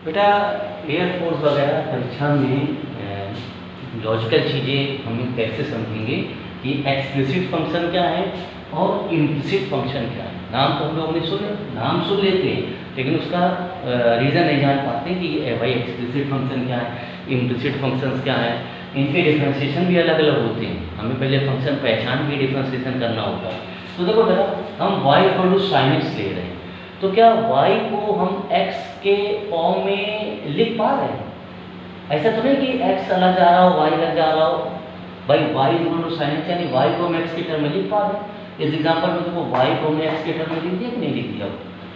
बेटा एयरफोर्स वगैरह परीक्षा में लॉजिकल चीज़ें हम कैसे समझेंगे कि एक्सप्लिसिट फंक्शन क्या है और इम्प्लिसिट फंक्शन क्या है। नाम तो हम लोगों ने नाम सुन लेते हैं लेकिन उसका रीज़न नहीं जान पाते कि भाई एक्सप्लिसिट फंक्शन क्या है, इम्प्लिसिट फंक्शंस क्या है। इनके डिफ्रेंशिएशन भी अलग अलग होते हैं, हमें पहले फंक्शन पहचान के डिफ्रेंशिएशन करना होगा। तो देखो बेटा हम y sin x ले रहे हैं, तो क्या y को हम x के फॉर्म में लिख पा रहे हैं? ऐसा तो नहीं कि x अलग जा रहा हो y अलग जा रहा हो। भाई y sin x यानी y को हम x के टर्म में लिख पा रहे हैं। इस एग्जांपल में देखो y को हमने x के टर्म में लिख दिया कि नहीं लिख दिया?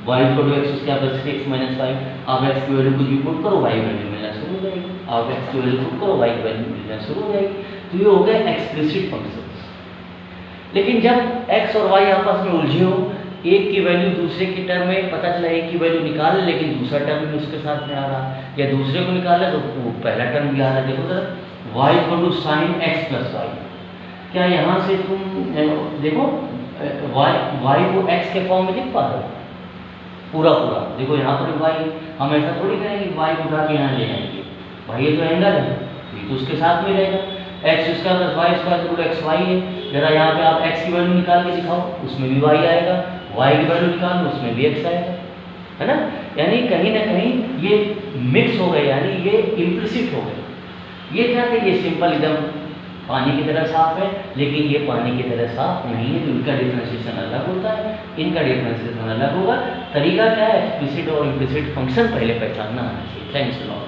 y x उसके आप x - 5, आप x की वैल्यू कुछ भी पुट करो y वैल्यू मिलना शुरू हो जाएगी, आप x की वैल्यू पुट करो y की वैल्यू मिलना शुरू हो जाएगी। तो ये हो गया एक्सप्लिसिट फंक्शन। लेकिन जब x और y आपस में उलझे हो, एक की वैल्यू दूसरे के टर्म में पता चला एक की वैल्यू निकाल लेकिन दूसरा टर्म भी उसके साथ में आ रहा, या दूसरे को निकाला तो वो पहला टर्म भी आ रहा। देखो जरा y sin x + y, क्या यहाँ से तुम देखो y को x के फॉर्म में लिख पा रहे हो पूरा? देखो यहाँ पर y, हम ऐसा थोड़ी करेंगे y को उठा के यहाँ ले आएंगे। भाई ये तो एंगल है, ये तो उसके साथ में रहेगा। x² + y² xy है। जरा यहाँ पे आप x की वैल्यू निकाल के दिखाओ, उसमें भी y आएगा, y की वैल्यू निकालो उसमें भी x आएगा, है ना। यानी कहीं ना कहीं ये मिक्स हो गए, यानी ये इम्प्लिसिट हो गए। ये क्या थे? ये सिंपल एकदम पानी की तरह साफ है, लेकिन ये पानी की तरह साफ नहीं है। तो इनका डिफ्रेंशिएशन अलग होता है, इनका डिफ्रेंशिएशन अलग होगा। तरीका क्या है? एक्सप्लिसिट और इम्प्लिसिट फंक्शन पहले पहचानना आना चाहिए। Thanks a lot.